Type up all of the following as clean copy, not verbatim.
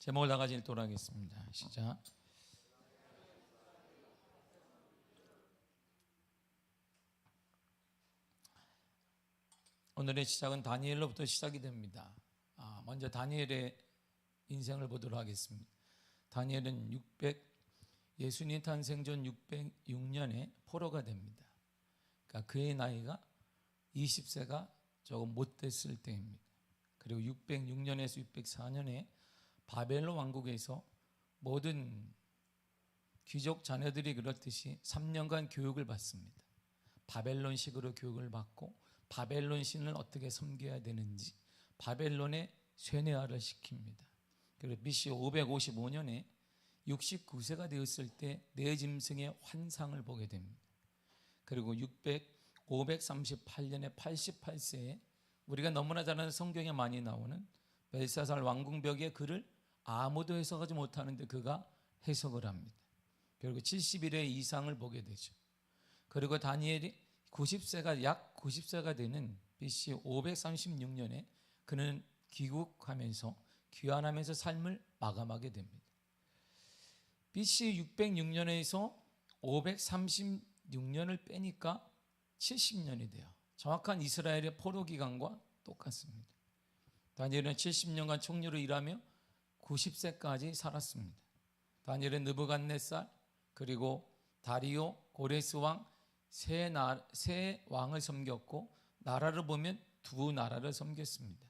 제목을 다 같이 읽도록 하겠습니다. 시작. 오늘의 시작은 다니엘로부터 시작이 됩니다. 먼저 다니엘의 인생을 보도록 하겠습니다. 다니엘은 예수님 탄생 전 606년에 포로가 됩니다. 그러니까 그의 나이가 20세가 조금 못 됐을 때입니다. 그리고 606년에서 604년에 바벨론 왕국에서 모든 귀족 자녀들이 그렇듯이 3년간 교육을 받습니다. 바벨론식으로 교육을 받고 바벨론 신을 어떻게 섬겨야 되는지 바벨론에 쇠뇌화를 시킵니다. 그리고 BC 555년에 69세가 되었을 때 네 짐승의 환상을 보게 됩니다. 그리고 538년에 88세에 우리가 너무나 잘 아는 성경에 많이 나오는 벨사살 왕궁벽의 글을 아무도 해석하지 못하는데 그가 해석을 합니다. 그리고 70일의 이상을 보게 되죠. 그리고 다니엘이 약 90세가 되는 BC 536년에 그는 귀환하면서 삶을 마감하게 됩니다. BC 606년에서 536년을 빼니까 70년이 돼요. 정확한 이스라엘의 포로 기간과 똑같습니다. 다니엘은 70년간 총리로 일하며 90세까지 살았습니다. 다니엘은 느부갓네살 그리고 다리오 고레스 왕 세 왕을 섬겼고 나라를 보면 두 나라를 섬겼습니다.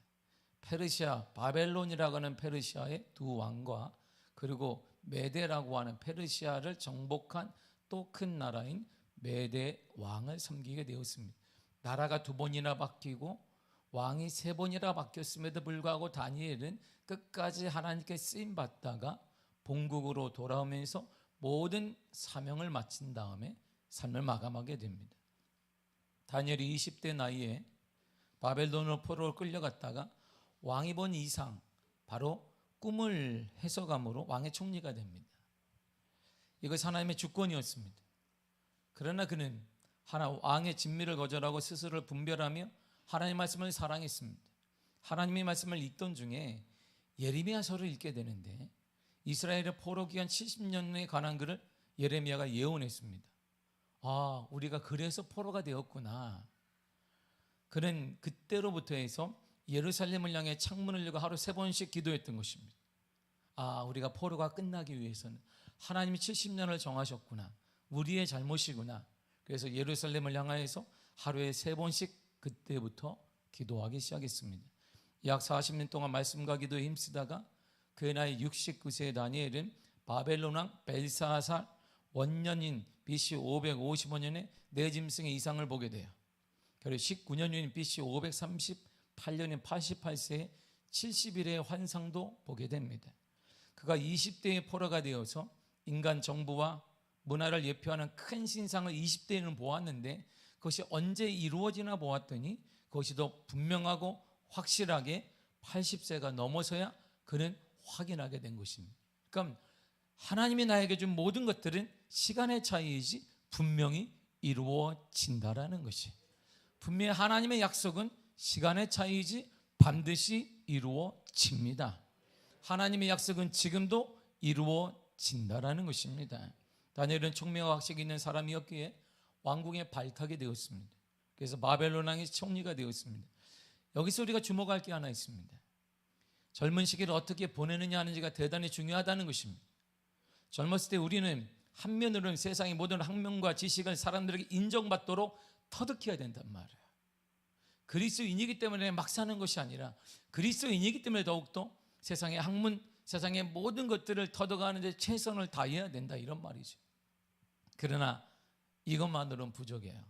페르시아 바벨론이라고 하는 페르시아의 두 왕과 그리고 메데라고 하는 페르시아를 정복한 또 큰 나라인 메데 왕을 섬기게 되었습니다. 나라가 두 번이나 바뀌고 왕이 세 번이나 바뀌었음에도 불구하고 다니엘은 끝까지 하나님께 쓰임 받다가 본국으로 돌아오면서 모든 사명을 마친 다음에 삶을 마감하게 됩니다. 다니엘이 20대 나이에 바벨론으로 포로로 끌려갔다가 왕이 본 이상, 바로 꿈을 해석함으로 왕의 총리가 됩니다. 이것이 하나님의 주권이었습니다. 그러나 그는 왕의 진미를 거절하고 스스로를 분별하며 하나님의 말씀을 사랑했습니다. 하나님의 말씀을 읽던 중에 예레미야서를 읽게 되는데 이스라엘의 포로 기간 70년에 관한 글을 예레미야가 예언했습니다. 우리가 그래서 포로가 되었구나. 그는 그때로부터 해서 예루살렘을 향해 창문을 열고 하루 3번씩 기도했던 것입니다. 우리가 포로가 끝나기 위해서는 하나님이 70년을 정하셨구나. 우리의 잘못이구나. 그래서 예루살렘을 향하여서 하루에 3번씩 그때부터 기도하기 시작했습니다. 약 40년 동안 말씀과 기도에 힘쓰다가 그의 나이 69세의 다니엘은 바벨론 왕 벨사살 원년인 BC 555년에 네 짐승의 이상을 보게 돼요. 그리고 19년인 BC 538년인 88세에 70일의 환상도 보게 됩니다. 그가 20대의 포로가 되어서 인간 정부와 문화를 예표하는 큰 신상을 20대에는 보았는데 그것이 언제 이루어지나 보았더니 그것이 더 분명하고 확실하게 80세가 넘어서야 그는 확인하게 된 것입니다. 그러니까 하나님이 나에게 준 모든 것들은 시간의 차이이지 분명히 이루어진다라는 것이, 분명히 하나님의 약속은 시간의 차이이지 반드시 이루어집니다. 하나님의 약속은 지금도 이루어진다라는 것입니다. 다니엘은 총명과 학식이 있는 사람이었기에 왕궁에 발탁이 되었습니다. 그래서 바벨론 왕의 총리가 되었습니다. 여기서 우리가 주목할 게 하나 있습니다. 젊은 시기를 어떻게 보내느냐 하는지가 대단히 중요하다는 것입니다. 젊었을 때 우리는 한면으로는 세상의 모든 학문과 지식을 사람들에게 인정받도록 터득해야 된단 말이에요. 그리스도인이기 때문에 막 사는 것이 아니라 그리스도인이기 때문에 더욱더 세상의 학문, 세상의 모든 것들을 터득하는 데 최선을 다해야 된다, 이런 말이죠. 그러나 이것만으로는 부족해요.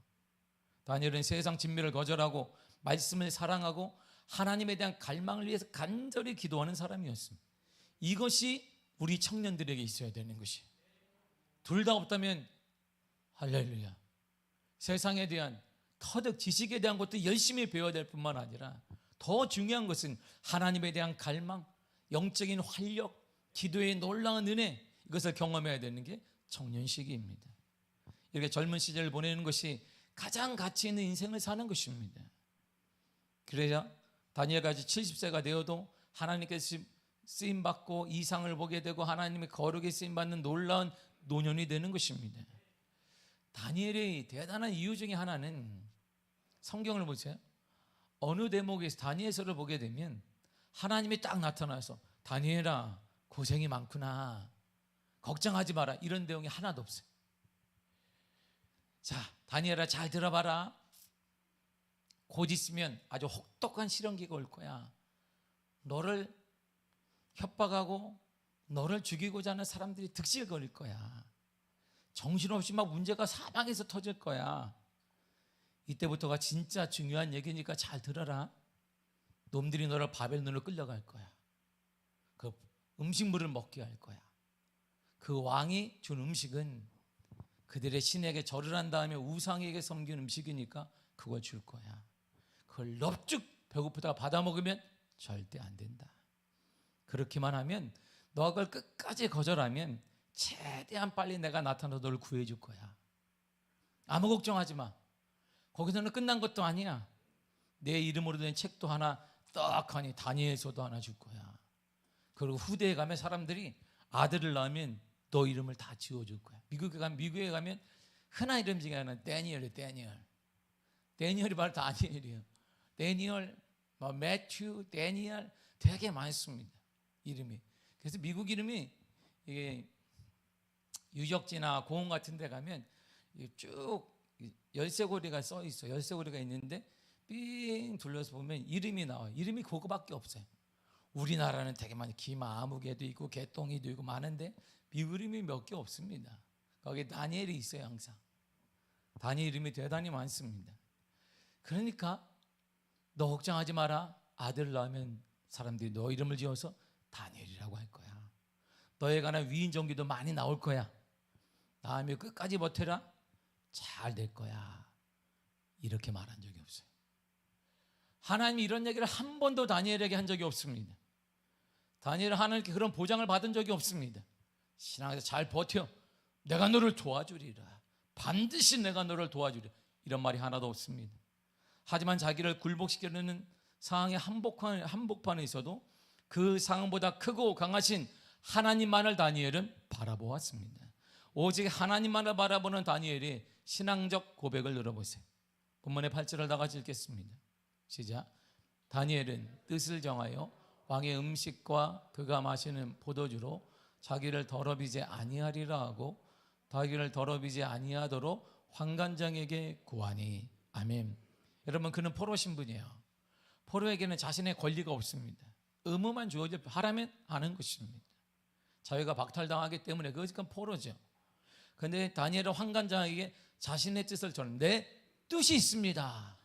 다니엘은 세상 진미를 거절하고 말씀을 사랑하고 하나님에 대한 갈망을 위해서 간절히 기도하는 사람이었습니다. 이것이 우리 청년들에게 있어야 되는 것이. 둘 다 없다면 할렐루야. 세상에 대한 터득, 지식에 대한 것도 열심히 배워야 될 뿐만 아니라 더 중요한 것은 하나님에 대한 갈망, 영적인 활력, 기도의 놀라운 은혜, 이것을 경험해야 되는 게 청년 시기입니다. 이렇게 젊은 시절을 보내는 것이 가장 가치 있는 인생을 사는 것입니다. 그래야 다니엘같이 70세가 되어도 하나님께서 쓰임 받고 이상을 보게 되고 하나님의 거룩에 쓰임 받는 놀라운 노년이 되는 것입니다. 다니엘의 대단한 이유 중에 하나는 성경을 보세요. 어느 대목에서 다니엘서를 보게 되면 하나님이 딱 나타나서 다니엘아 고생이 많구나, 걱정하지 마라, 이런 내용이 하나도 없어요. 자, 다니엘아 잘 들어봐라. 곧 있으면 아주 혹독한 시련기가 올 거야. 너를 협박하고 너를 죽이고자 하는 사람들이 득실거릴 거야. 정신없이 막 문제가 사방에서 터질 거야. 이때부터가 진짜 중요한 얘기니까 잘 들어라. 놈들이 너를 바벨론으로 끌려갈 거야. 그 음식물을 먹게 할 거야. 그 왕이 준 음식은 그들의 신에게 절을 한 다음에 우상에게 섬긴 음식이니까 그걸 줄 거야. 그걸 넙죽 배고프다가 받아 먹으면 절대 안 된다. 그렇게만 하면 너가 그걸 끝까지 거절하면 최대한 빨리 내가 나타나서 너를 구해줄 거야. 아무 걱정하지 마. 거기서는 끝난 것도 아니야. 내 이름으로 된 책도 하나 떡하니 다니엘서도 하나 줄 거야. 그리고 후대에 가면 사람들이 아들을 낳으면 너 이름을 다 지어줄 거야. 미국에 가면 흔한 이름 중에 하나는 데니엘이에요. 데니엘이 바로 다니엘이에요. 데니엘, 매튜, 데니엘 되게 많습니다. 이름이. 그래서 미국 이름이 이게 유적지나 공원 같은 데 가면 쭉 열쇠고리가 써 있어요. 열쇠고리가 있는데 삥 둘러서 보면 이름이 나와요. 이름이 그거밖에 없어요. 우리나라는 되게 많이 김아무개도 있고 개똥이도 있고 많은데 미국 이름이 몇 개 없습니다. 거기에 다니엘이 있어요. 항상 다니엘 이름이 대단히 많습니다. 그러니까 너 걱정하지 마라. 아들 낳으면 사람들이 너 이름을 지어서 다니엘이라고 할 거야. 너에 관한 위인 전기도 많이 나올 거야. 다음에 끝까지 버텨라. 잘 될 거야. 이렇게 말한 적이 없어요. 하나님이 이런 얘기를 한 번도 다니엘에게 한 적이 없습니다. 다니엘은 하나님께 그런 보장을 받은 적이 없습니다. 신앙에서 잘 버텨. 내가 너를 도와주리라. 반드시 내가 너를 도와주리라. 이런 말이 하나도 없습니다. 하지만 자기를 굴복시키려는 상황의 한복판에 있어도 그 상황보다 크고 강하신 하나님만을 다니엘은 바라보았습니다. 오직 하나님만을 바라보는 다니엘이 신앙적 고백을 들어보세요. 본문의 8절을 다 같이 읽겠습니다. 시작. 다니엘은 뜻을 정하여 왕의 음식과 그가 마시는 포도주로 자기를 더럽이지 아니하리라 하고 자기를 더럽이지 아니하도록 환관장에게 구하니. 아멘. 여러분, 그는 포로 신분이에요. 포로에게는 자신의 권리가 없습니다. 의무만 주어져 하라면 하는 것입니다. 자유가 박탈당하기 때문에 그것은 포로죠. 그런데 다니엘은 환관장에게 자신의 뜻을 전하는 내 뜻이 있습니다.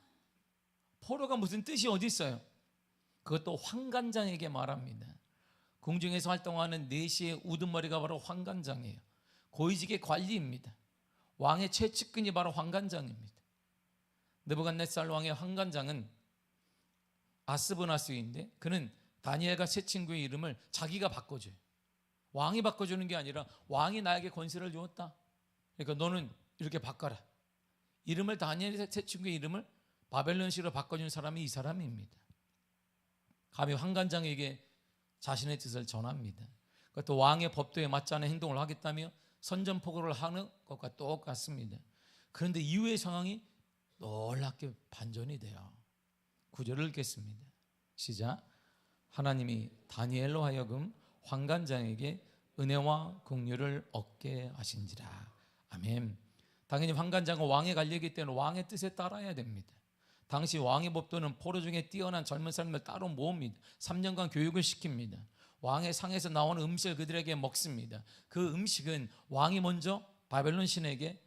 포로가 무슨 뜻이 어디 있어요? 그것도 환관장에게 말합니다. 궁중에서 활동하는 4시의 우두머리가 바로 환관장이에요. 고위직의 관리입니다. 왕의 최측근이 바로 환관장입니다. 느부갓네살 왕의 환관장은 아스브나스인데 그는 다니엘과 세 친구의 이름을 자기가 바꿔줘요. 왕이 바꿔주는 게 아니라 왕이 나에게 권세를 주었다. 그러니까 너는 이렇게 바꿔라. 이름을 다니엘의 세 친구의 이름을 바벨론식으로 바꿔준 사람이 이 사람입니다. 감히 환관장에게 자신의 뜻을 전합니다. 그것도 왕의 법도에 맞지 않은 행동을 하겠다며 선전포고를 하는 것과 똑같습니다. 그런데 이후의 상황이 놀랍게 반전이 돼요. 9절을 읽겠습니다. 시작. 하나님이 다니엘로 하여금 환관장에게 은혜와 긍휼을 얻게 하신지라. 아멘. 당연히 환관장은 왕의 관리이기 때문에 왕의 뜻에 따라야 됩니다. 당시 왕의 법도는 포로 중에 뛰어난 젊은 사람을 따로 모읍니다. 3년간 교육을 시킵니다. 왕의 상에서 나오는 음식을 그들에게 먹습니다. 그 음식은 왕이 먼저 바벨론 신에게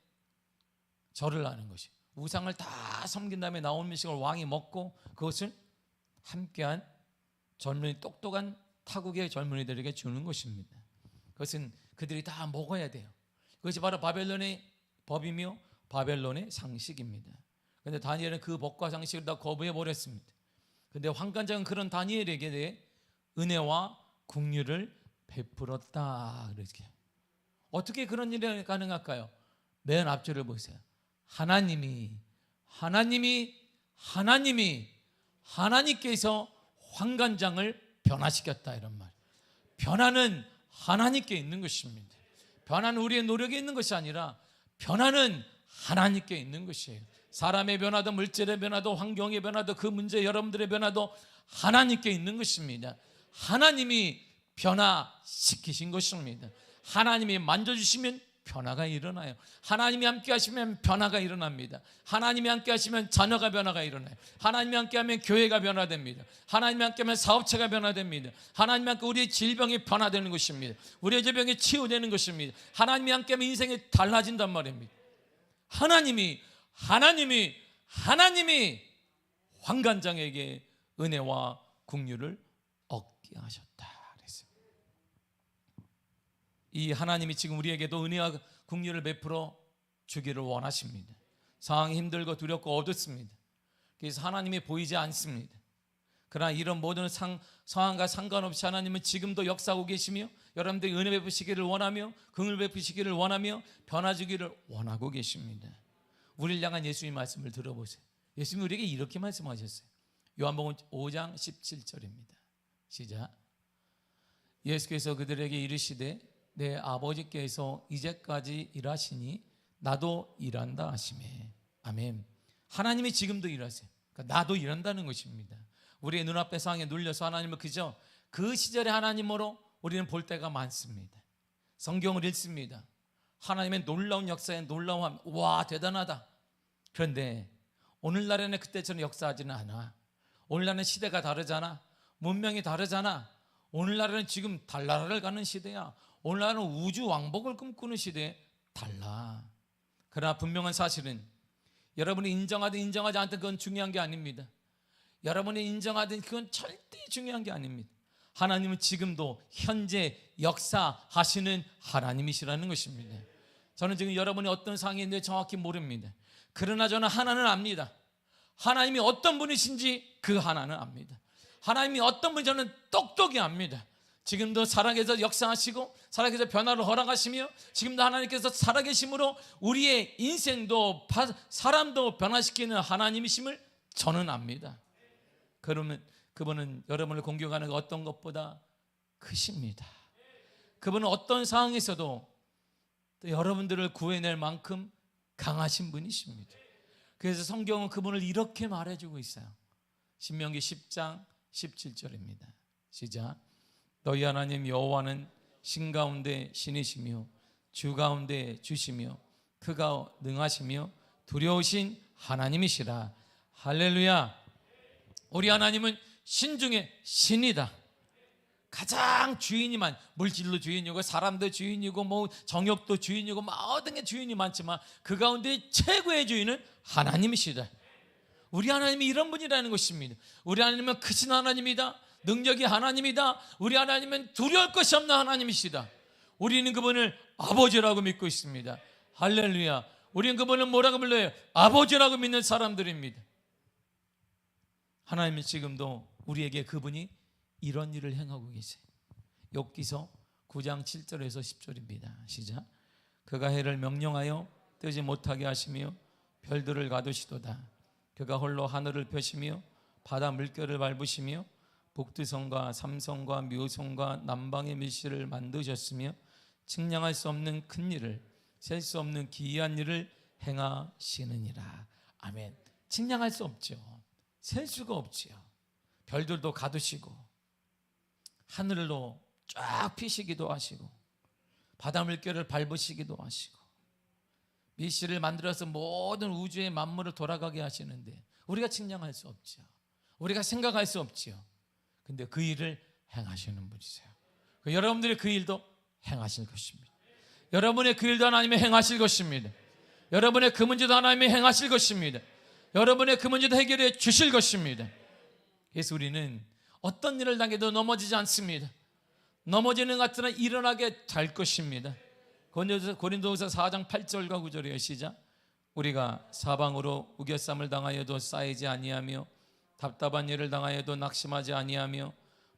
절을 하는 것이, 우상을 다 섬긴 다음에 나온 음식을 왕이 먹고 그것을 함께한 젊은이, 똑똑한 타국의 젊은이들에게 주는 것입니다. 그것은 그들이 다 먹어야 돼요. 그것이 바로 바벨론의 법이며 바벨론의 상식입니다. 그런데 다니엘은 그 법과 상식을 다 거부해 버렸습니다. 그런데 환관장은 그런 다니엘에게 대해 은혜와 긍휼을 베풀었다. 이렇게. 어떻게 그런 일이 가능할까요? 맨 앞줄을 보세요. 하나님께서 환관장을 변화시켰다, 이런 말. 변화는 하나님께 있는 것입니다. 변화는 우리의 노력에 있는 것이 아니라 변화는 하나님께 있는 것이에요. 사람의 변화도, 물질의 변화도, 환경의 변화도, 그 문제 여러분들의 변화도 하나님께 있는 것입니다. 하나님이 변화시키신 것입니다. 하나님이 만져주시면 변화가 일어나요. 하나님이 함께 하시면 변화가 일어납니다. 하나님이 함께 하시면 자녀가 변화가 일어나요. 하나님이 함께 하면 교회가 변화됩니다. 하나님이 함께 하면 사업체가 변화됩니다. 하나님이 함께 우리의 질병이 변화되는 것입니다. 우리의 질병이 치유되는 것입니다. 하나님이 함께 하면 인생이 달라진단 말입니다. 하나님이 환관장에게 은혜와 긍휼을 얻게 하셨다 그랬어요. 이 하나님이 지금 우리에게도 은혜와 긍휼을 베풀어 주기를 원하십니다. 상황이 힘들고 두렵고 어둡습니다. 그래서 하나님이 보이지 않습니다. 그러나 이런 모든 상황과 상관없이 하나님은 지금도 역사하고 계시며 여러분들이 은혜 베푸시기를 원하며 긍휼 베푸시기를 원하며 변화 주기를 원하고 계십니다. 우리를 향한 예수님 말씀을 들어보세요. 예수님이 우리에게 이렇게 말씀하셨어요. 요한복음 5장 17절입니다. 시작. 예수께서 그들에게 이르시되 내 아버지께서 이제까지 일하시니 나도 일한다 하시매. 아멘. 하나님이 지금도 일하세요. 그러니까 나도 일한다는 것입니다. 우리의 눈앞의 상황에 눌려서 하나님을 그저 그 시절의 하나님으로 우리는 볼 때가 많습니다. 성경을 읽습니다. 하나님의 놀라운 역사에 놀라움, 와 대단하다. 그런데 오늘날에는 그때처럼 역사하지는 않아. 오늘날은 시대가 다르잖아. 문명이 다르잖아. 오늘날은 지금 달나라를 가는 시대야. 오늘날은 우주 왕복을 꿈꾸는 시대에 달라. 그러나 분명한 사실은 여러분이 인정하든 인정하지 않든 그건 중요한 게 아닙니다. 여러분이 인정하든 그건 절대 중요한 게 아닙니다. 하나님은 지금도 현재 역사하시는 하나님이시라는 것입니다. 저는 지금 여러분이 어떤 상황에 있는지 정확히 모릅니다. 그러나 저는 하나는 압니다. 하나님이 어떤 분이신지 그 하나는 압니다. 하나님이 어떤 분인지 저는 똑똑히 압니다. 지금도 살아계셔서 역사하시고 살아계셔서 변화를 허락하시며 지금도 하나님께서 살아계심으로 우리의 인생도 사람도 변화시키는 하나님이심을 저는 압니다. 그러면 그분은 여러분을 공격하는 어떤 것보다 크십니다. 그분은 어떤 상황에서도 또 여러분들을 구해낼 만큼 강하신 분이십니다. 그래서 성경은 그분을 이렇게 말해주고 있어요. 신명기 10장 17절입니다. 시작. 너희 하나님 여호와는 신 가운데 신이시며 주 가운데 주시며 그가 능하시며 두려우신 하나님이시라. 할렐루야. 우리 하나님은 신 중에 신이다. 가장 주인이만, 물질도 주인이고 사람도 주인이고 뭐 정욕도 주인이고 모든 게 주인이 많지만 그 가운데 최고의 주인은 하나님이시다. 우리 하나님이 이런 분이라는 것입니다. 우리 하나님은 크신 하나님이다. 능력이 하나님이다. 우리 하나님은 두려울 것이 없는 하나님이시다. 우리는 그분을 아버지라고 믿고 있습니다. 할렐루야. 우리는 그분을 뭐라고 불러요? 아버지라고 믿는 사람들입니다. 하나님은 지금도 우리에게 그분이 이런 일을 행하고 계세요. 욥기서 9장 7절에서 10절입니다. 시작. 그가 해를 명령하여 뜨지 못하게 하시며 별들을 가두시도다. 그가 홀로 하늘을 펴시며 바다 물결을 밟으시며 북두성과 삼성과 묘성과 남방의 밀실을 만드셨으며 측량할 수 없는 큰 일을, 셀 수 없는 기이한 일을 행하시느니라. 아멘. 측량할 수 없죠. 셀 수가 없지요. 별들도 가두시고 하늘로 쫙 피시기도 하시고 바다 물결을 밟으시기도 하시고 밀실을 만들어서 모든 우주의 만물을 돌아가게 하시는데 우리가 측량할 수 없죠. 우리가 생각할 수 없죠. 근데 그 일을 행하시는 분이세요. 여러분들의 그 일도 행하실 것입니다. 여러분의 그 일도 하나님이 행하실 것입니다. 여러분의 그 문제도 하나님이 행하실 것입니다. 여러분의 그 문제도 해결해 주실 것입니다. 그래서 우리는 어떤 일을 당해도 넘어지지 않습니다. 넘어지는 것 같으나 일어나게 될 것입니다. 고린도후서 4장 8절과 9절이에요. 시작. 우리가 사방으로 우겨쌈을 당하여도 쌓이지 아니하며 답답한 일을 당하여도 낙심하지 아니하며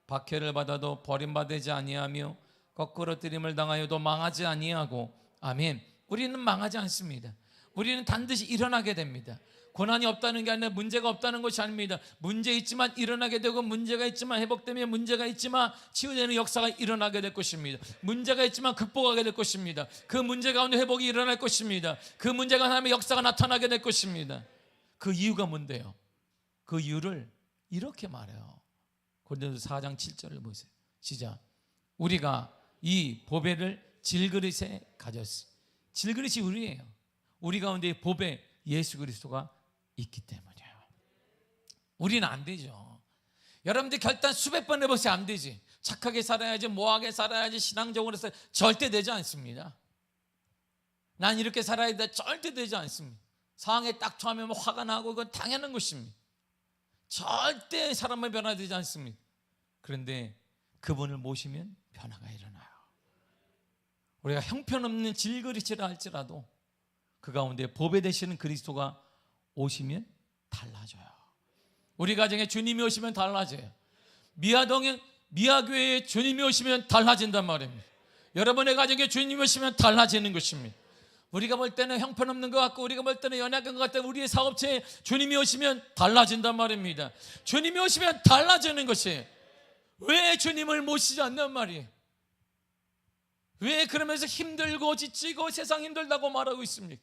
박해를 받아도 버림받지 아니하며 거꾸로 뜨림을 당하여도 망하지 아니하고 아멘. 우리는 망하지 않습니다. 우리는 반드시 일어나게 됩니다. 고난이 없다는 게 아니라 문제가 없다는 것이 아닙니다. 문제 있지만 일어나게 되고, 문제가 있지만 회복되면, 문제가 있지만 치유되는 역사가 일어나게 될 것입니다. 문제가 있지만 극복하게 될 것입니다. 그 문제 가운데 회복이 일어날 것입니다. 그 문제가 하나님의 역사가 나타나게 될 것입니다. 그 이유가 뭔데요? 그 이유를 이렇게 말해요. 고린도서 4장 7절을 보세요. 시작. 우리가 이 보배를 질그릇에 가졌으니. 질그릇이 우리예요. 우리 가운데 보배 예수 그리스도가 있기 때문이에요. 우리는 안 되죠. 여러분들 결단 수백 번 해보세요. 안 되지. 착하게 살아야지, 뭐하게 살아야지, 신앙적으로 해서 절대 되지 않습니다. 난 이렇게 살아야 돼, 절대 되지 않습니다. 상황에 딱 처하면 화가 나고, 그건 당연한 것입니다. 절대 사람은 변화되지 않습니다. 그런데 그분을 모시면 변화가 일어나요. 우리가 형편없는 질그릇이라 할지라도 그 가운데 보배 되시는 그리스도가 오시면 달라져요. 우리 가정에 주님이 오시면 달라져요. 미아교회에 주님이 오시면 달라진단 말입니다. 여러분의 가정에 주님이 오시면 달라지는 것입니다. 우리가 볼 때는 형편없는 것 같고, 우리가 볼 때는 연약한 것 같고, 우리의 사업체에 주님이 오시면 달라진단 말입니다. 주님이 오시면 달라지는 것이에요. 왜 주님을 모시지 않는 말이에요? 왜 그러면서 힘들고 지치고 세상 힘들다고 말하고 있습니까?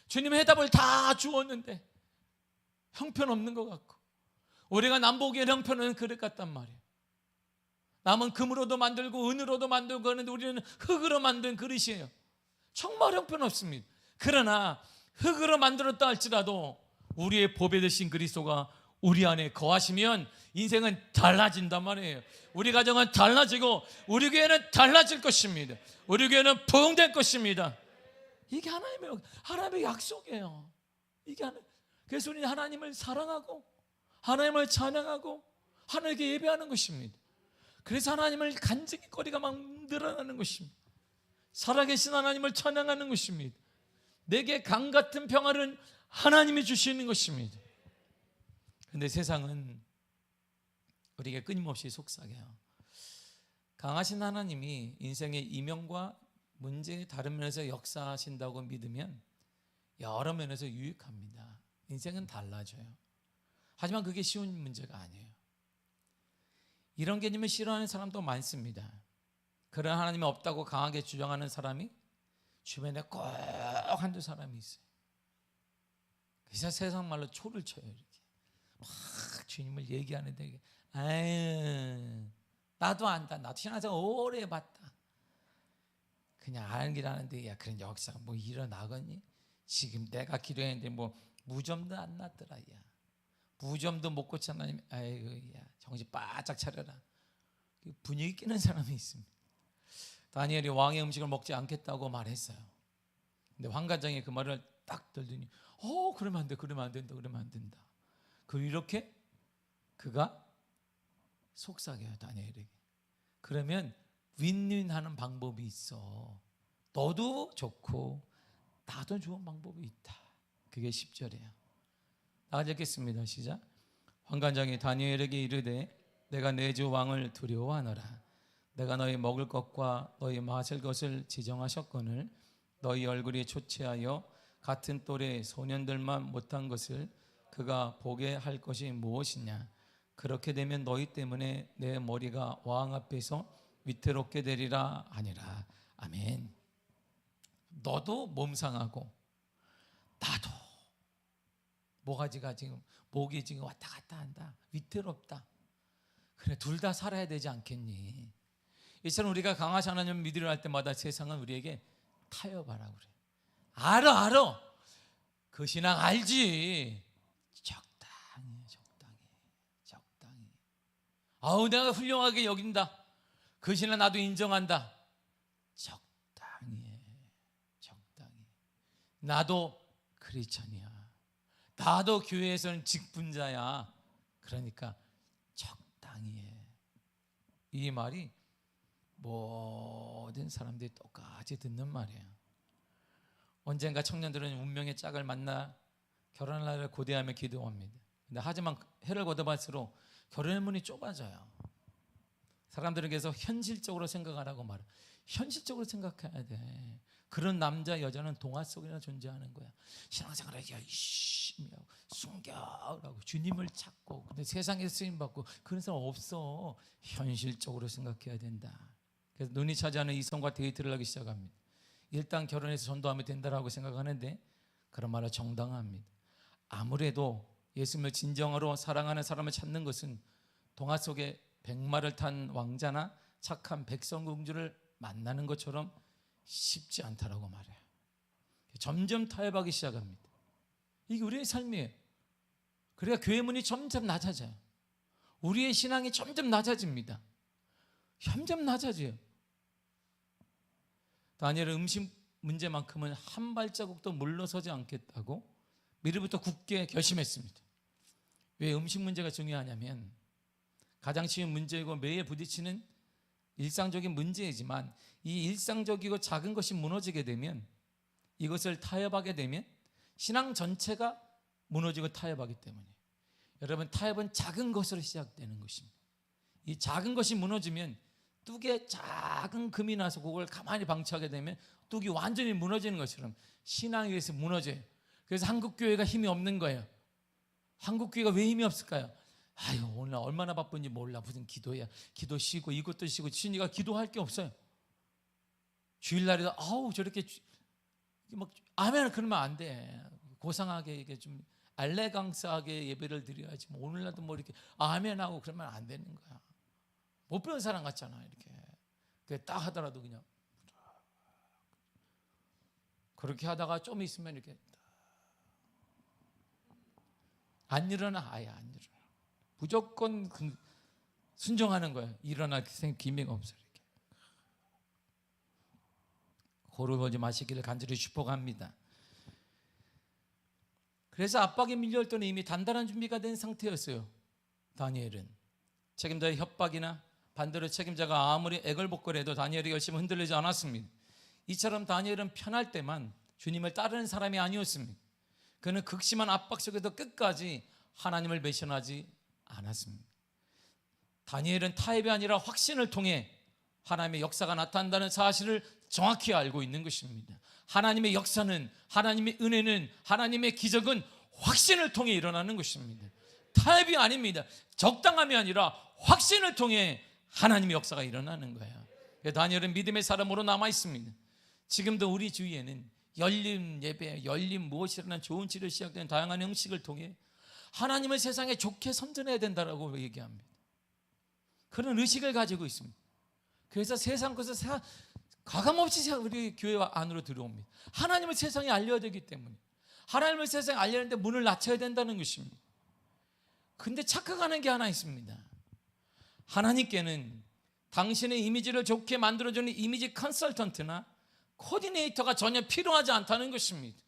주님의 해답을 다 주었는데 형편없는 것 같고, 우리가 남보기에 형편은 그릇 같단 말이에요. 남은 금으로도 만들고 은으로도 만들고 하는데 우리는 흙으로 만든 그릇이에요. 정말 형편없습니다. 그러나 흙으로 만들었다 할지라도 우리의 보배 되신 그리스도가 우리 안에 거하시면 인생은 달라진단 말이에요. 우리 가정은 달라지고 우리 교회는 달라질 것입니다. 우리 교회는 부흥될 것입니다. 이게 하나님의 약속이에요. 그래서 우리는 하나님을 사랑하고 하나님을 찬양하고 하나님께 예배하는 것입니다. 그래서 하나님을 간증히 거리가 막 늘어나는 것입니다. 살아계신 하나님을 찬양하는 것입니다. 내게 강 같은 평화를 하나님이 주시는 것입니다. 그런데 세상은 우리에게 끊임없이 속삭여요. 강하신 하나님이 인생의 이면과 문제의 다른 면에서 역사하신다고 믿으면 여러 면에서 유익합니다. 인생은 달라져요. 하지만 그게 쉬운 문제가 아니에요. 이런 개념을 싫어하는 사람도 많습니다. 그런 하나님이 없다고 강하게 주장하는 사람이 주변에 꼭 한두 사람이 있어요. 그래서 세상 말로 초를 쳐요. 이렇게 막 주님을 얘기하는데, 아유, 나도 안다. 나도 신앙생활 오래 해봤다. 그냥 알긴 아는데, 야, 그런 역사가 뭐 일어나겠니? 지금 내가 기도했는데 뭐 무좀도 안 났더라. 야, 무좀도 못 고쳐. 하나님, 아이고, 야, 정신 바짝 차려라. 분위기 끼는 사람이 있습니다. 다니엘이 왕의 음식을 먹지 않겠다고 말했어요. 근데 환관장이 그 말을 딱 들더니, 그러면 안 돼, 그러면 안 된다, 그러면 안 된다. 그리고 이렇게 그가 속삭여요, 다니엘에게. 그러면 윈윈하는 방법이 있어. 너도 좋고 나도 좋은 방법이 있다. 그게 10절이에요. 다 읽겠습니다. 시작. 환관장이 다니엘에게 이르되, 내가 내 주 왕을 두려워하노라. 내가 너희 먹을 것과 너희 마실 것을 지정하셨거늘 너희 얼굴이 초췌하여 같은 또래 소년들만 못한 것을 그가 보게 할 것이 무엇이냐. 그렇게 되면 너희 때문에 내 머리가 왕 앞에서 위태롭게 되리라 하니라. 아멘. 너도 몸 상하고 나도 모가지가 지금, 목이 지금 왔다 갔다 한다. 위태롭다. 그래, 둘 다 살아야 되지 않겠니? 이처럼 우리가 강하신 하나님 믿으려 할 때마다 세상은 우리에게 타협하라고 그래. 알아. 그 신앙 알지. 적당히. 아우, 내가 훌륭하게 여긴다. 그 신앙 나도 인정한다. 적당히. 나도 크리스천이야. 나도 교회에서는 직분자야. 그러니까 적당히 해. 이 말이 모든 사람들이 똑같이 듣는 말이에요. 언젠가 청년들은 운명의 짝을 만나 결혼할 날을 고대하며 기도합니다. 근데 하지만 해를 거듭할수록 결혼의 문이 좁아져요. 사람들은 계속 현실적으로 생각하라고 말해. 현실적으로 생각해야 돼. 그런 남자 여자는 동화 속에나 존재하는 거야. 신앙생활을 열심히 하고 순결하고 주님을 찾고, 근데 세상에서 쓰임 받고 그런 사람 없어. 현실적으로 생각해야 된다. 그래서 눈이 차지하는 이성과 데이트를 하기 시작합니다. 일단 결혼해서 전도하면 된다라고 생각하는데 그런 말은 정당합니다. 아무래도 예수님을 진정으로 사랑하는 사람을 찾는 것은 동화 속에 백마를 탄 왕자나 착한 백성공주를 만나는 것처럼 쉽지 않다라고 말해요. 점점 타협하기 시작합니다. 이게 우리의 삶이에요. 그러니까 교회 문이 점점 낮아져요. 우리의 신앙이 점점 낮아집니다. 점점 낮아져요. 다니엘은 음식 문제만큼은 한 발자국도 물러서지 않겠다고 미리부터 굳게 결심했습니다. 왜 음식 문제가 중요하냐면 가장 쉬운 문제이고 매일 부딪히는 일상적인 문제이지만 이 일상적이고 작은 것이 무너지게 되면, 이것을 타협하게 되면 신앙 전체가 무너지고 타협하기 때문이에요. 여러분, 타협은 작은 것으로 시작되는 것입니다. 이 작은 것이 무너지면 뚝에 작은 금이 나서 그걸 가만히 방치하게 되면 뚝이 완전히 무너지는 것처럼 신앙에 의해서 무너져요. 그래서 한국교회가 힘이 없는 거예요. 한국교회가 왜 힘이 없을까요? 아유, 오늘 얼마나 바쁜지 몰라. 무슨 기도야. 기도 쉬고 이것도 쉬고 신이가 기도할 게 없어요. 주일날에도 아우 저렇게 막 아멘 그러면 안 돼. 고상하게 이게 좀 알레강스하게 예배를 드려야지. 뭐 오늘날도 뭐 이렇게 아멘하고 그러면 안 되는 거야. 못 배운 사람 같잖아. 이렇게 딱 하더라도 그냥 그렇게 하다가 좀 있으면 이렇게 안 일어나. 아예 안 일어나. 무조건 순종하는 거예요. 일어날 기미가 없어요. 이렇게. 고를 보지 마시기를 간절히 축복합니다. 그래서 압박에 밀려올 때는 이미 단단한 준비가 된 상태였어요. 다니엘은 책임자의 협박이나 반대로 책임자가 아무리 애걸복걸해도 다니엘이 열심히 흔들리지 않았습니다. 이처럼 다니엘은 편할 때만 주님을 따르는 사람이 아니었습니다. 그는 극심한 압박 속에도 끝까지 하나님을 배신하지 않았습니다. 다니엘은 타협이 아니라 확신을 통해 하나님의 역사가 나타난다는 사실을 정확히 알고 있는 것입니다. 하나님의 역사는, 하나님의 은혜는, 하나님의 기적은 확신을 통해 일어나는 것입니다. 타협이 아닙니다. 적당함이 아니라 확신을 통해 하나님의 역사가 일어나는 거예요. 다니엘은 믿음의 사람으로 남아 있습니다. 지금도 우리 주위에는 열린 예배, 열린 무엇이라는 좋은 치료 시작된 다양한 형식을 통해 하나님을 세상에 좋게 선전해야 된다고 얘기합니다. 그런 의식을 가지고 있습니다. 그래서 세상 것을 가감없이 우리 교회 안으로 들어옵니다. 하나님을 세상에 알려야 되기 때문에, 하나님을 세상에 알려는데 문을 낮춰야 된다는 것입니다. 근데 착각하는 게 하나 있습니다. 하나님께는 당신의 이미지를 좋게 만들어주는 이미지 컨설턴트나 코디네이터가 전혀 필요하지 않다는 것입니다.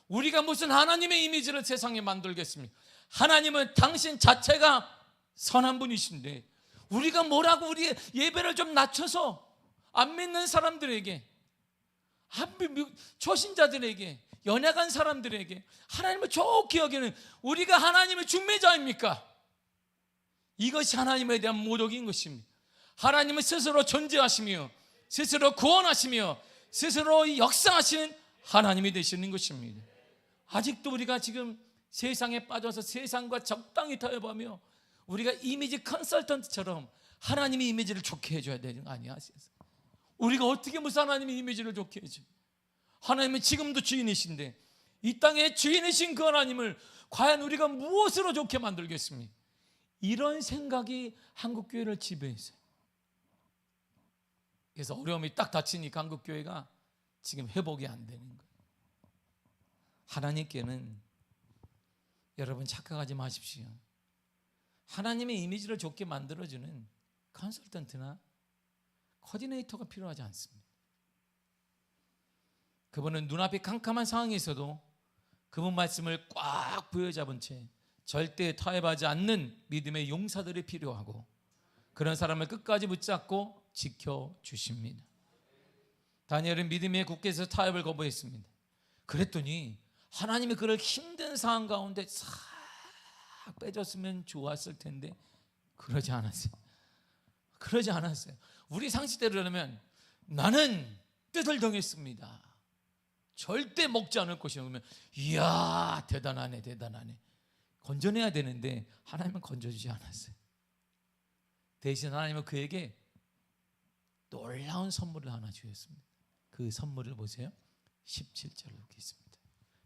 우리가 무슨 하나님의 이미지를 세상에 만들겠습니까? 하나님은 당신 자체가 선한 분이신데 우리가 뭐라고 우리의 예배를 좀 낮춰서 안 믿는 사람들에게, 초신자들에게, 연약한 사람들에게 하나님을 좋게 여기는 우리가 하나님의 중매자입니까? 이것이 하나님에 대한 모독인 것입니다. 하나님은 스스로 존재하시며 스스로 구원하시며 스스로 역사하시는 하나님이 되시는 것입니다. 아직도 우리가 지금 세상에 빠져서 세상과 적당히 타협하며 우리가 이미지 컨설턴트처럼 하나님의 이미지를 좋게 해줘야 되는 거 아니야? 우리가 어떻게 무슨 하나님의 이미지를 좋게 해줘? 하나님은 지금도 주인이신데 이 땅의 주인이신 그 하나님을 과연 우리가 무엇으로 좋게 만들겠습니까? 이런 생각이 한국교회를 지배했어요. 그래서 어려움이 딱 닥치니까 한국교회가 지금 회복이 안 되는 거예요. 하나님께는 여러분 착각하지 마십시오. 하나님의 이미지를 좋게 만들어주는 컨설턴트나 코디네이터가 필요하지 않습니다. 그분은 눈앞이 캄캄한 상황에서도 그분 말씀을 꽉 부여잡은 채 절대 타협하지 않는 믿음의 용사들이 필요하고 그런 사람을 끝까지 붙잡고 지켜주십니다. 다니엘은 믿음의 굳게서 타협을 거부했습니다. 그랬더니 하나님이 그를 힘든 상황 가운데 싹 빼줬으면 좋았을 텐데 그러지 않았어요. 그러지 않았어요. 우리 상식대로라면 나는 뜻을 정했습니다, 절대 먹지 않을 것이요. 그러면 이야 대단하네 대단하네 건져내야 되는데 하나님은 건져주지 않았어요. 대신 하나님은 그에게 놀라운 선물을 하나 주셨습니다. 그 선물을 보세요. 17절을 보겠습니다.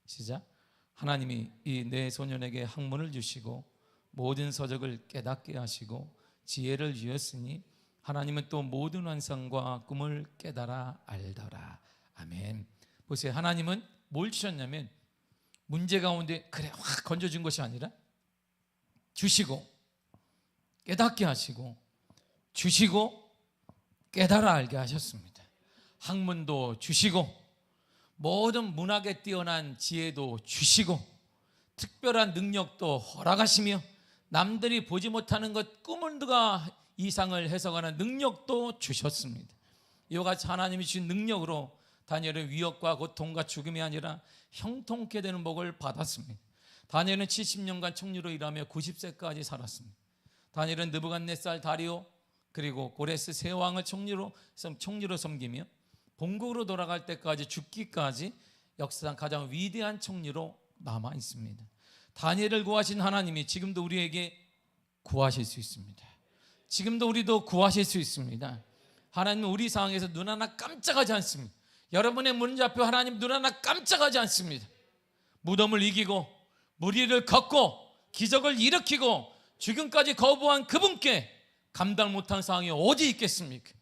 시작. 하나님이 이 내 소년에게 학문을 주시고 모든 서적을 깨닫게 하시고 지혜를 주셨으니 하나님은 또 모든 환상과 꿈을 깨달아 알더라. 아멘. 보세요. 하나님은 뭘 주셨냐면 문제 가운데 그래 확 건져준 것이 아니라 주시고 깨닫게 하시고 주시고 깨달아 알게 하셨습니다. 학문도 주시고 모든 문학에 뛰어난 지혜도 주시고 특별한 능력도 허락하시며 남들이 보지 못하는 것 꿈을가 이상을 해석하는 능력도 주셨습니다. 이와 같이 하나님이 주신 능력으로 다니엘은 위협과 고통과 죽음이 아니라 형통케 되는 복을 받았습니다. 다니엘은 70년간 총리로 일하며 90세까지 살았습니다. 다니엘은 느부갓네살, 다리오 그리고 고레스 세 왕을 총리로 섬기며 본국으로 돌아갈 때까지 죽기까지 역사상 가장 위대한 총리로 남아 있습니다. 다니엘을 구하신 하나님이 지금도 우리에게 구하실 수 있습니다. 지금도 우리도 구하실 수 있습니다. 하나님은 우리 상황에서 눈 하나 깜짝하지 않습니다. 여러분의 문제 앞에 하나님 눈 하나 깜짝하지 않습니다. 무덤을 이기고 무리를 걷고 기적을 일으키고 죽음까지 거부한 그분께 감당 못한 상황이 어디 있겠습니까?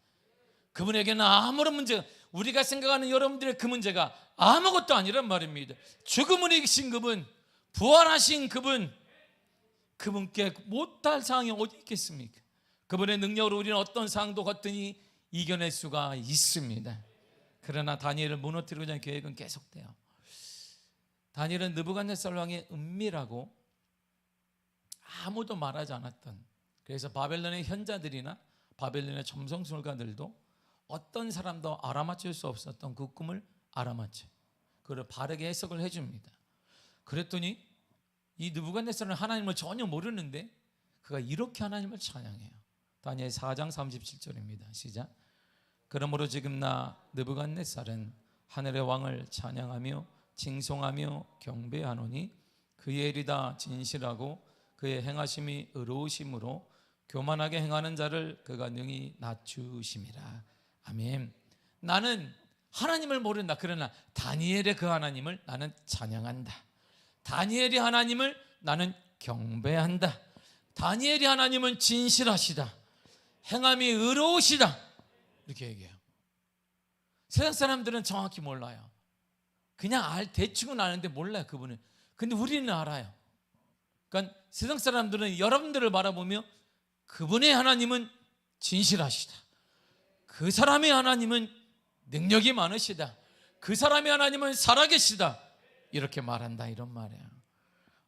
그분에게는 아무런 문제가, 우리가 생각하는 여러분들의 그 문제가 아무것도 아니란 말입니다. 죽음을 이기신 그분, 부활하신 그분, 그분께 못할 상황이 어디 있겠습니까? 그분의 능력으로 우리는 어떤 상황도 거뜬히 이겨낼 수가 있습니다. 그러나 다니엘을 무너뜨리고자 하는 계획은 계속돼요. 다니엘은 느부갓네살 왕의 은밀하고 아무도 말하지 않았던, 그래서 바벨론의 현자들이나 바벨론의 점성술가들도 어떤 사람도 알아맞힐 수 없었던 그 꿈을 알아맞혀 그걸 바르게 해석을 해줍니다. 그랬더니 이 느부갓네살은 하나님을 전혀 모르는데 그가 이렇게 하나님을 찬양해요. 다니엘 4장 37절입니다. 시작. 그러므로 지금 나 느부갓네살은 하늘의 왕을 찬양하며 징송하며 경배하노니 그의 일이 다 진실하고 그의 행하심이 의로우심으로 교만하게 행하는 자를 그가 능히 낮추심이라. 아멘. 나는 하나님을 모른다. 그러나 다니엘의 그 하나님을 나는 찬양한다. 다니엘의 하나님을 나는 경배한다. 다니엘의 하나님은 진실하시다. 행함이 의로우시다. 이렇게 얘기해요. 세상 사람들은 정확히 몰라요. 그냥 대충은 아는데 몰라요, 그분은. 근데 우리는 알아요. 그러니까 세상 사람들은 여러분들을 바라보며 그분의 하나님은 진실하시다. 그 사람의 하나님은 능력이 많으시다. 그 사람의 하나님은 살아계시다. 이렇게 말한다, 이런 말이에요.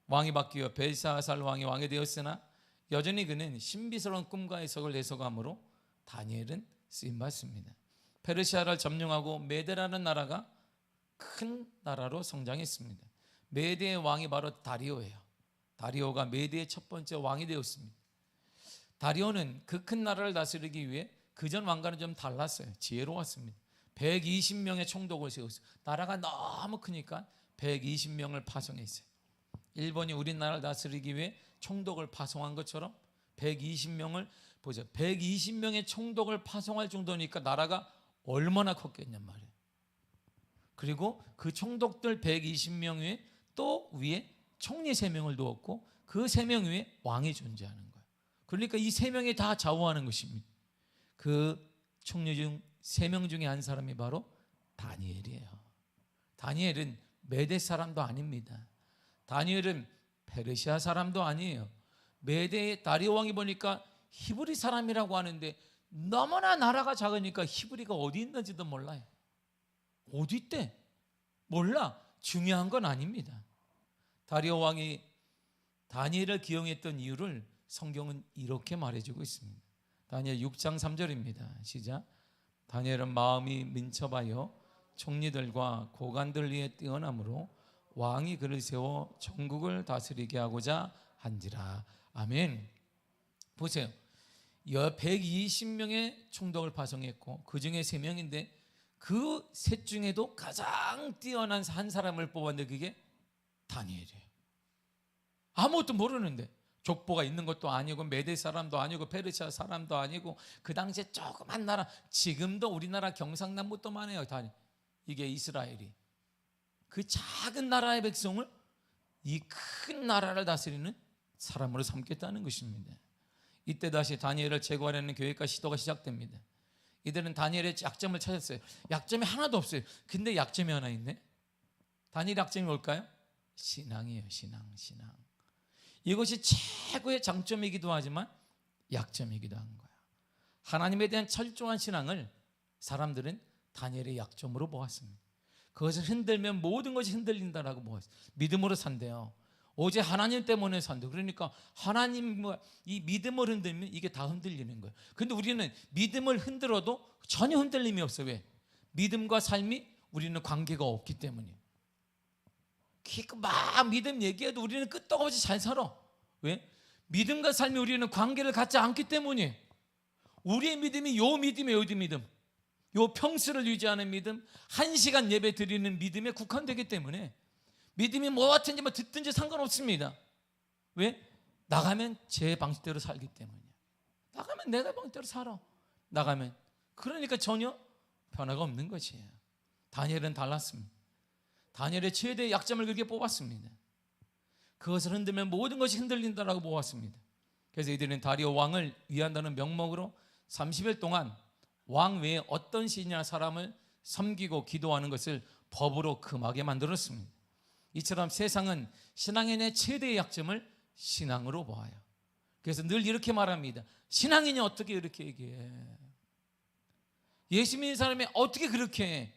왕이 바뀌어 벨사살 왕이 왕이 되었으나 여전히 그는 신비스러운 꿈과 해석을 해석함으로 다니엘은 쓰임받습니다. 페르시아를 점령하고 메데라는 나라가 큰 나라로 성장했습니다. 메대의 왕이 바로 다리오예요. 다리오가 메대의 첫 번째 왕이 되었습니다. 다리오는 그 큰 나라를 다스리기 위해 그전 왕과는 좀 달랐어요. 지혜로웠습니다. 120명의 총독을 세웠어요. 나라가 너무 크니까 120명을 파송했어요. 일본이 우리나라를 다스리기 위해 총독을 파송한 것처럼 120명을 보죠. 120명의 총독을 파송할 정도니까 나라가 얼마나 컸겠냔 말이에요. 그리고 그 총독들 120명 위에 또 위에 총리 3명을 두었고 그 3명 위에 왕이 존재하는 거예요. 그러니까 이 3명이 다 좌우하는 것입니다. 그 총리 중 3명 중에 한 사람이 바로 다니엘이에요. 다니엘은 메대 사람도 아닙니다. 다니엘은 페르시아 사람도 아니에요. 메대의 다리오 왕이 보니까 히브리 사람이라고 하는데 너무나 나라가 작으니까 히브리가 어디 있는지도 몰라요. 어디 있대? 몰라. 중요한 건 아닙니다. 다리오 왕이 다니엘을 기용했던 이유를 성경은 이렇게 말해주고 있습니다. 다니엘 6장 3절입니다. 시작. 다니엘은 마음이 민첩하여 총리들과 고관들 위에 뛰어남으로 왕이 그를 세워 전국을 다스리게 하고자 한지라. 아멘. 보세요. 120명의 총독을 파송했고 그 중에 3명인데 그 셋 중에도 가장 뛰어난 한 사람을 뽑았는데 그게 다니엘이에요. 아무것도 모르는데 족보가 있는 것도 아니고 메대 사람도 아니고 페르시아 사람도 아니고 그 당시에 조그만 나라, 지금도 우리나라 경상남북도만 해요. 이게 이스라엘이 그 작은 나라의 백성을 이 큰 나라를 다스리는 사람으로 삼겠다는 것입니다. 이때 다시 다니엘을 제거하려는 계획과 시도가 시작됩니다. 이들은 다니엘의 약점을 찾았어요. 약점이 하나도 없어요. 근데 약점이 하나 있네. 다니엘 약점이 뭘까요? 신앙이에요. 신앙. 이것이 최고의 장점이기도 하지만 약점이기도 한 거야. 하나님에 대한 철저한 신앙을 사람들은 다니엘의 약점으로 보았습니다. 그것을 흔들면 모든 것이 흔들린다라고 보았어요. 믿음으로 산대요. 오직 하나님 때문에 산대요. 그러니까 하나님, 이 믿음을 흔들면 이게 다 흔들리는 거예요. 근데 우리는 믿음을 흔들어도 전혀 흔들림이 없어요. 왜? 믿음과 삶이 우리는 관계가 없기 때문이에요. 막 믿음 얘기해도 우리는 끄떡없이 잘 살아. 왜? 믿음과 삶이 우리는 관계를 갖지 않기 때문이에요. 우리의 믿음이 요 믿음이에요. 요 믿음. 요 평수를 유지하는 믿음, 1시간 예배 드리는 믿음에 국한되기 때문에 믿음이 뭐 같은지 뭐 듣든지 상관없습니다. 왜? 나가면 제 방식대로 살기 때문이에요. 나가면 내가 방식대로 살아. 나가면. 그러니까 전혀 변화가 없는 것이에요. 다니엘은 달랐습니다. 다니엘의 최대의 약점을 그렇게 뽑았습니다. 그것을 흔들면 모든 것이 흔들린다라고 보았습니다. 그래서 이들은 다리오 왕을 위한다는 명목으로 30일 동안 왕 외에 어떤 신이나 사람을 섬기고 기도하는 것을 법으로 금하게 만들었습니다. 이처럼 세상은 신앙인의 최대의 약점을 신앙으로 보아요. 그래서 늘 이렇게 말합니다. 신앙인이 어떻게 이렇게 얘기해? 예수 믿는 사람이 어떻게 그렇게 해?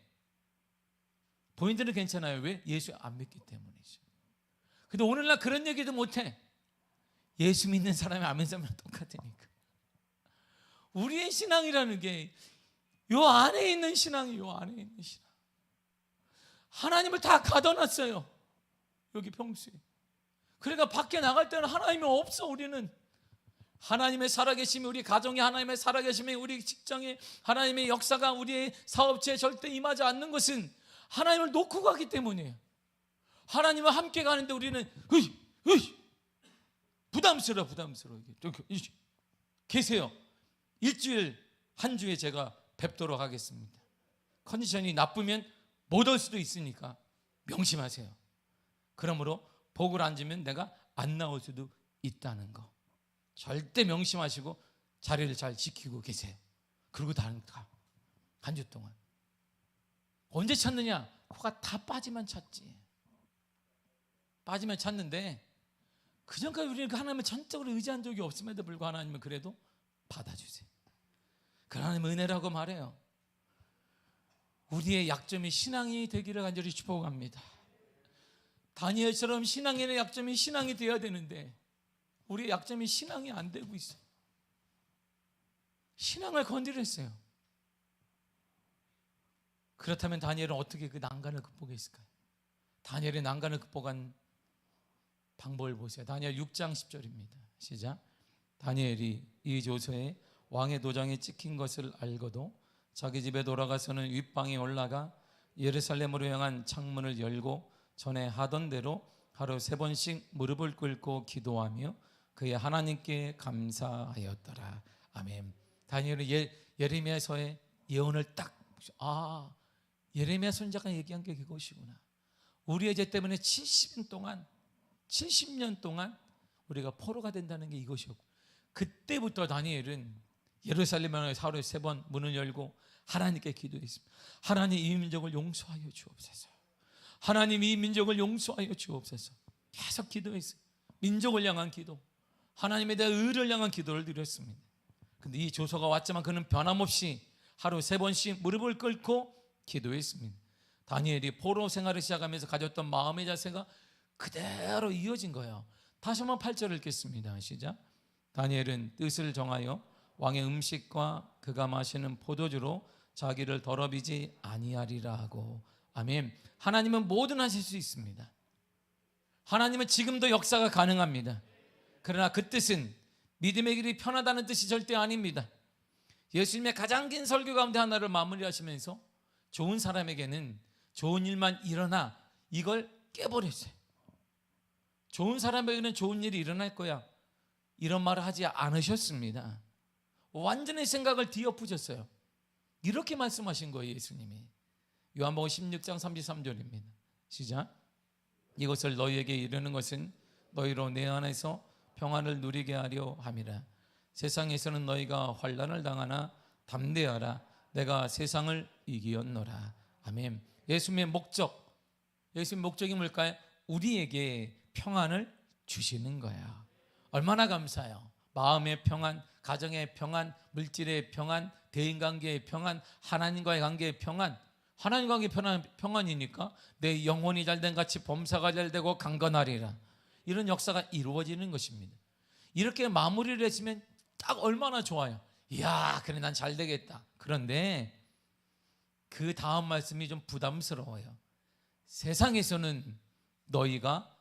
본인들은 괜찮아요. 왜? 예수 안 믿기 때문이죠. 근데 오늘날 그런 얘기도 못해. 예수 믿는 사람이 안 믿는 사람이랑 똑같으니까. 우리의 신앙이라는 게 요 안에 있는 신앙이에요. 요 안에 있는 신앙. 하나님을 다 가둬놨어요. 여기 평소에. 그러니까 밖에 나갈 때는 하나님이 없어. 우리는 하나님의 살아계심이, 우리 가정에 하나님의 살아계심이, 우리 직장에 하나님의 역사가 우리의 사업체에 절대 임하지 않는 것은 하나님을 놓고 가기 때문이에요. 하나님과 함께 가는데 우리는 부담스러워. 계세요. 일주일 한 주에 제가 뵙도록 하겠습니다. 컨디션이 나쁘면 못 올 수도 있으니까 명심하세요. 그러므로 복을 안 주면 내가 안 나올 수도 있다는 거 절대 명심하시고 자리를 잘 지키고 계세요. 그리고 가 한 주 동안 언제 찾느냐? 코가 다 빠지면 찾지. 빠지면 찾는데 그전까지 우리는 하나님을 전적으로 의지한 적이 없음에도 불구하고 하나님은 그래도 받아주세요. 그 하나님의 은혜라고 말해요. 우리의 약점이 신앙이 되기를 간절히 축복합니다. 다니엘처럼 신앙인의 약점이 신앙이 되어야 되는데 우리의 약점이 신앙이 안 되고 있어요. 신앙을 건드렸어요. 그렇다면 다니엘은 어떻게 그 난간을 극복했을까요? 다니엘의 난간을 극복한 방법을 보세요. 다니엘 6장 10절입니다. 시작. 다니엘이 이 조서에 왕의 도장이 찍힌 것을 알고도 자기 집에 돌아가서는 윗방에 올라가 예루살렘으로 향한 창문을 열고 전에 하던 대로 하루 3번씩 무릎을 꿇고 기도하며 그의 하나님께 감사하였더라. 아멘. 다니엘은 예레미야서의 예언을 딱 예레미야 선지자가 얘기한 게 그것이구나. 우리의 죄 때문에 70년 동안 우리가 포로가 된다는 게 이것이었고, 그때부터 다니엘은 예루살렘에 하루에 3번 문을 열고 하나님께 기도했습니다. 하나님, 이 민족을 용서하여 주옵소서. 하나님, 이 민족을 용서하여 주옵소서. 계속 기도했어요. 민족을 향한 기도, 하나님에 대한 의를 향한 기도를 드렸습니다. 근데 이 조서가 왔지만 그는 변함없이 하루 3번씩 무릎을 꿇고 기도했습니다. 다니엘이 포로 생활을 시작하면서 가졌던 마음의 자세가 그대로 이어진 거예요. 다시 한번 8절을 읽겠습니다. 시작. 다니엘은 뜻을 정하여 왕의 음식과 그가 마시는 포도주로 자기를 더럽히지 아니하리라 하고. 아멘. 하나님은 뭐든 하실 수 있습니다. 하나님은 지금도 역사가 가능합니다. 그러나 그 뜻은 믿음의 길이 편하다는 뜻이 절대 아닙니다. 예수님의 가장 긴 설교 가운데 하나를 마무리하시면서 좋은 사람에게는 좋은 일만 일어나 이걸 깨버렸어요. 좋은 사람에게는 좋은 일이 일어날 거야, 이런 말을 하지 않으셨습니다. 완전히 생각을 뒤엎으셨어요. 이렇게 말씀하신 거예요, 예수님이. 요한복음 16장 33절입니다. 시작. 이것을 너희에게 이르는 것은 너희로 내 안에서 평안을 누리게 하려 함이라. 세상에서는 너희가 환난을 당하나 담대하라. 내가 세상을 이기었노라. 아멘. 예수님의 목적이 뭘까요? 우리에게 평안을 주시는 거예요. 얼마나 감사해요. 마음의 평안, 가정의 평안, 물질의 평안, 대인관계의 평안, 하나님과의 관계의 평안. 하나님과 관계의 평안이니까 내 영혼이 잘된 같이 범사가 잘되고 강건하리라. 이런 역사가 이루어지는 것입니다. 이렇게 마무리를 했으면 딱 얼마나 좋아요. 이야, 그래 난 잘되겠다. 그런데 그 다음 말씀이 좀 부담스러워요. 세상에서는 너희가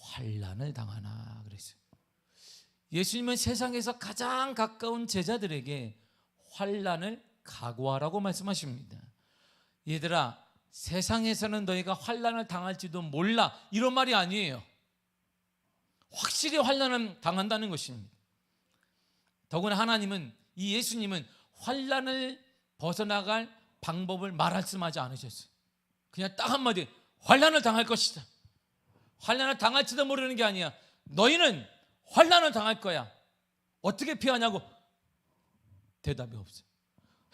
환난을 당하나 그랬어요. 예수님은 세상에서 가장 가까운 제자들에게 환난을 각오하라고 말씀하십니다. 얘들아, 세상에서는 너희가 환난을 당할지도 몰라, 이런 말이 아니에요. 확실히 환난을 당한다는 것입니다. 더구나 하나님은, 이 예수님은 환난을 벗어나갈 방법을 말씀하지 않으셨어요. 그냥 딱 한마디, 환난을 당할 것이다. 환난을 당할지도 모르는 게 아니야. 너희는 환난을 당할 거야. 어떻게 피하냐고? 대답이 없어요.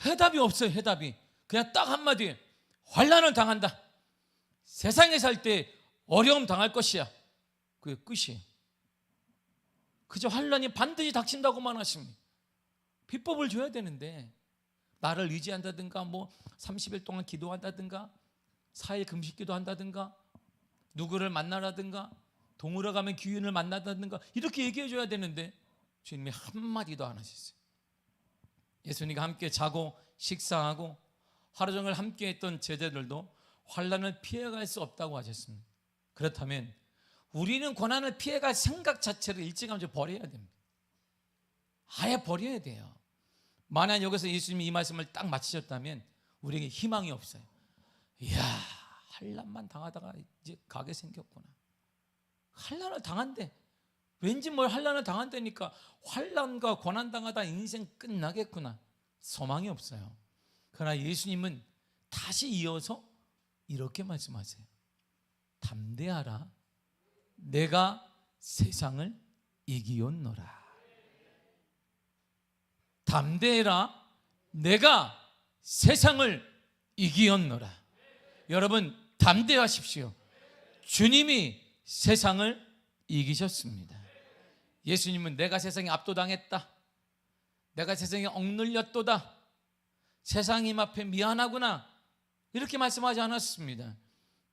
해답이 없어요. 해답이. 그냥 딱 한마디, 환난을 당한다. 세상에 살 때 어려움 당할 것이야. 그게 끝이에요. 그저 환난이 반드시 닥친다고만 하십니다. 비법을 줘야 되는데, 나를 의지한다든가, 30일 동안 기도한다든가, 4일 금식 기도한다든가, 누구를 만나라든가, 동으로 가면 귀인을 만나다든가, 이렇게 얘기해 줘야 되는데 주님이 한마디도 안 하셨어요. 예수님과 함께 자고 식사하고 하루 종일 함께 했던 제자들도 환난을 피해갈 수 없다고 하셨습니다. 그렇다면 우리는 고난을 피해갈 생각 자체를 일찌감치 버려야 됩니다. 아예 버려야 돼요. 만약 여기서 예수님이 이 말씀을 딱 마치셨다면 우리에게 희망이 없어요. 이야, 환난만 당하다가 이제 가게 생겼구나. 환난을 당한대. 왠지 환난을 당한다니까 환난과 고난 당하다 인생 끝나겠구나. 소망이 없어요. 그러나 예수님은 다시 이어서 이렇게 말씀하세요. 담대하라. 내가 세상을 이기었노라. 담대해라. 내가 세상을 이기었노라. 여러분, 담대하십시오. 주님이 세상을 이기셨습니다. 예수님은 내가 세상에 압도당했다, 내가 세상에 억눌렸도다, 세상님 앞에 미안하구나, 이렇게 말씀하지 않았습니다.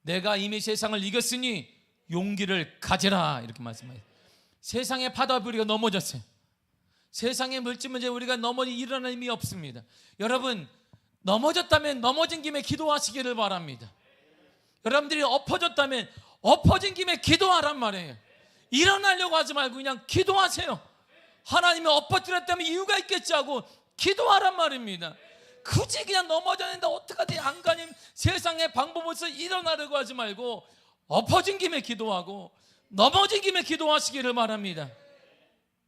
내가 이미 세상을 이겼으니 용기를 가져라, 이렇게 말씀하셨어요. 세상의 바다 우리가 넘어졌어요. 세상의 물질 문제 우리가 일어날 힘이 없습니다. 여러분, 넘어졌다면 넘어진 김에 기도하시기를 바랍니다. 여러분들이 엎어졌다면 엎어진 김에 기도하란 말이에요. 일어나려고 하지 말고 그냥 기도하세요. 하나님이 엎어뜨렸다면 이유가 있겠지 하고 기도하란 말입니다. 굳이 그냥 넘어졌는데 어떡하지 안 가님 세상의 방법 없어 일어나려고 하지 말고 엎어진 김에 기도하고 넘어진 김에 기도하시기를 바랍니다.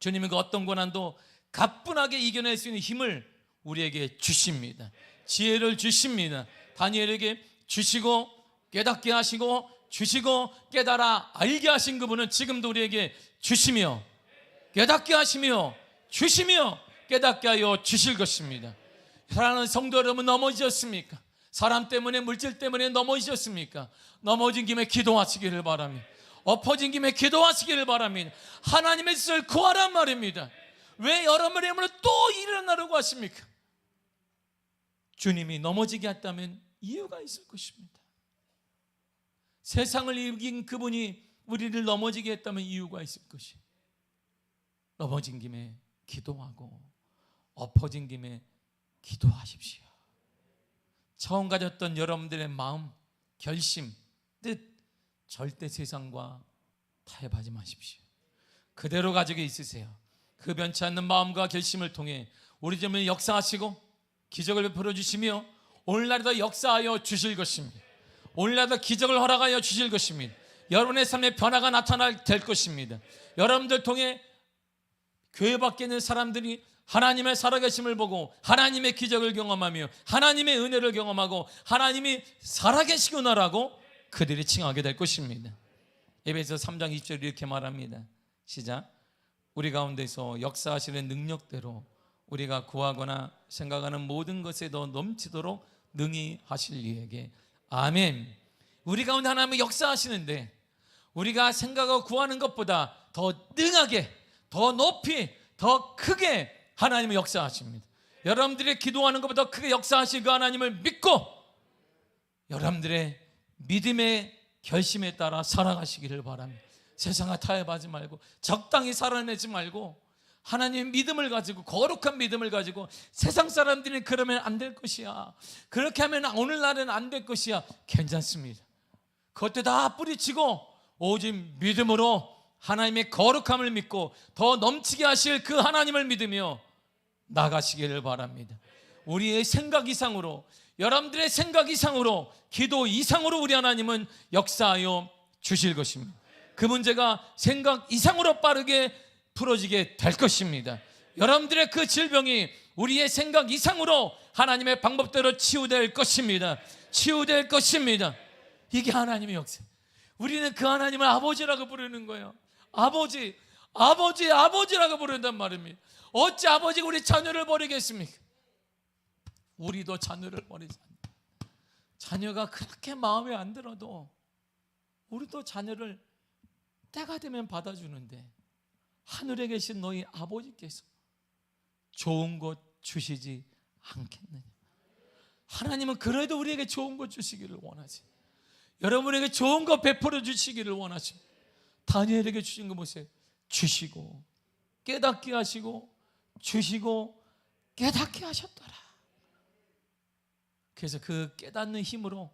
주님은 그 어떤 고난도 가뿐하게 이겨낼 수 있는 힘을 우리에게 주십니다. 지혜를 주십니다. 다니엘에게 주시고 깨닫게 하시고 주시고 깨달아 알게 하신 그분은 지금도 우리에게 주시며 깨닫게 하시며 주시며 깨닫게 하여 주실 것입니다. 사랑하는 성도 여러분, 넘어지셨습니까? 사람 때문에 물질 때문에 넘어지셨습니까? 넘어진 김에 기도하시기를 바랍니다. 엎어진 김에 기도하시기를 바랍니다. 하나님의 뜻을 구하란 말입니다. 왜 여러분의 힘으로 또 일어나려고 하십니까? 주님이 넘어지게 했다면 이유가 있을 것입니다. 세상을 이긴 그분이 우리를 넘어지게 했다면 이유가 있을 것이에요. 넘어진 김에 기도하고 엎어진 김에 기도하십시오. 처음 가졌던 여러분들의 마음, 결심, 뜻 절대 세상과 타협하지 마십시오. 그대로 가지고 있으세요. 그 변치 않는 마음과 결심을 통해 우리 주님은 역사하시고 기적을 베풀어 주시며 오늘날도 역사하여 주실 것입니다. 오늘날도 기적을 허락하여 주실 것입니다. 여러분의 삶에 변화가 나타날 될 것입니다. 여러분들 통해 교회 밖에 있는 사람들이 하나님의 살아계심을 보고 하나님의 기적을 경험하며 하나님의 은혜를 경험하고 하나님이 살아계시구나라고 그들이 칭하게 될 것입니다. 에베소 3장 20절 이렇게 말합니다. 시작. 우리 가운데서 역사하시는 능력대로 우리가 구하거나 생각하는 모든 것에 더 넘치도록 능히 하실 이에게 아멘. 우리 가운데 하나님은 역사하시는데 우리가 생각하고 구하는 것보다 더 능하게, 더 높이, 더 크게 하나님은 역사하십니다. 여러분들의 기도하는 것보다 더 크게 역사하실 그 하나님을 믿고 여러분들의 믿음의 결심에 따라 살아가시기를 바랍니다. 세상과 타협하지 말고 적당히 살아내지 말고 하나님의 믿음을 가지고 거룩한 믿음을 가지고 세상 사람들이 그러면 안 될 것이야, 그렇게 하면 오늘날은 안 될 것이야, 괜찮습니다. 그것도 다 뿌리치고 오직 믿음으로 하나님의 거룩함을 믿고 더 넘치게 하실 그 하나님을 믿으며 나가시기를 바랍니다. 우리의 생각 이상으로, 여러분들의 생각 이상으로, 기도 이상으로 우리 하나님은 역사하여 주실 것입니다. 그 문제가 생각 이상으로 빠르게 풀어지게 될 것입니다. 여러분들의 그 질병이 우리의 생각 이상으로 하나님의 방법대로 치유될 것입니다. 치유될 것입니다. 이게 하나님의 역사. 우리는 그 하나님을 아버지라고 부르는 거예요. 아버지, 아버지, 아버지라고 부른단 말입니다. 어찌 아버지가 우리 자녀를 버리겠습니까? 우리도 자녀를 버리지 않습니다. 자녀가 그렇게 마음에 안 들어도 우리도 자녀를 때가 되면 받아주는데 하늘에 계신 너희 아버지께서 좋은 것 주시지 않겠느냐. 하나님은 그래도 우리에게 좋은 것 주시기를 원하지. 여러분에게 좋은 것 베풀어 주시기를 원하십니다. 다니엘에게 주신 거 보세요. 주시고 깨닫게 하시고 주시고 깨닫게 하셨더라. 그래서 그 깨닫는 힘으로,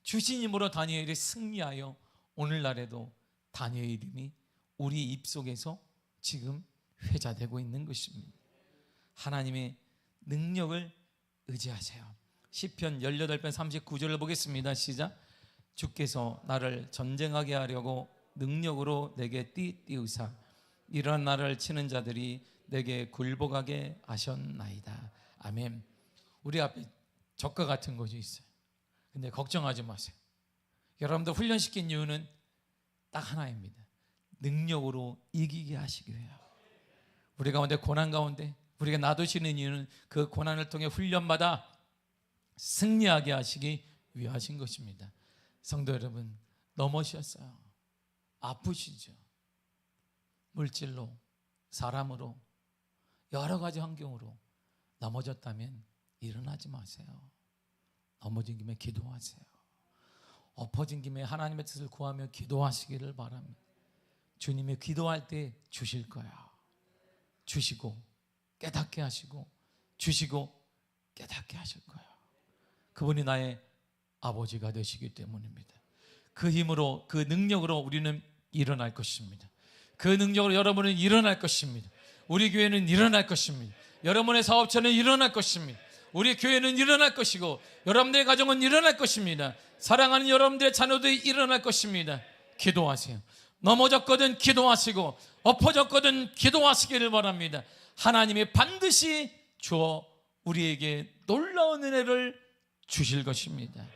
주신 힘으로 다니엘이 승리하여 오늘날에도 다니엘 이름이 우리 입속에서 지금 회자되고 있는 것입니다. 하나님의 능력을 의지하세요. 시편 18편 39절을 보겠습니다. 시작. 주께서 나를 전쟁하게 하려고 능력으로 내게 띠띠우사 이런 나를 치는 자들이 내게 굴복하게 하셨나이다. 아멘. 우리 앞에 적과 같은 것이 있어요. 근데 걱정하지 마세요. 여러분들 훈련시킨 이유는 딱 하나입니다. 능력으로 이기게 하시기 위해요. 우리 가운데 고난 가운데 우리가 놔두시는 이유는 그 고난을 통해 훈련마다 승리하게 하시기 위하신 것입니다. 성도 여러분, 넘어지셨어요. 아프시죠? 물질로, 사람으로, 여러 가지 환경으로 넘어졌다면 일어나지 마세요. 넘어진 김에 기도하세요. 엎어진 김에 하나님의 뜻을 구하며 기도하시기를 바랍니다. 주님이 기도할 때 주실 거야. 주시고 깨닫게 하시고 주시고 깨닫게 하실 거야. 그분이 나의 아버지가 되시기 때문입니다. 그 힘으로, 그 능력으로 우리는 일어날 것입니다. 그 능력으로 여러분은 일어날 것입니다. 우리 교회는 일어날 것입니다. 여러분의 사업체는 일어날 것입니다. 우리 교회는 일어날 것이고 여러분들의 가정은 일어날 것입니다. 사랑하는 여러분들의 자녀들이 일어날 것입니다. 기도하세요. 넘어졌거든 기도하시고 엎어졌거든 기도하시기를 바랍니다. 하나님이 반드시 주어 우리에게 놀라운 은혜를 주실 것입니다.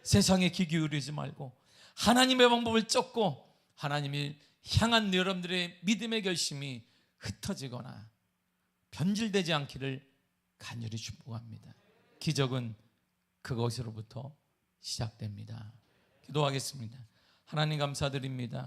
세상에 귀 기울이지 말고 하나님의 방법을 쫓고 하나님이 향한 여러분들의 믿음의 결심이 흩어지거나 변질되지 않기를 간절히 축복합니다. 기적은 그것으로부터 시작됩니다. 기도하겠습니다. 하나님 감사드립니다.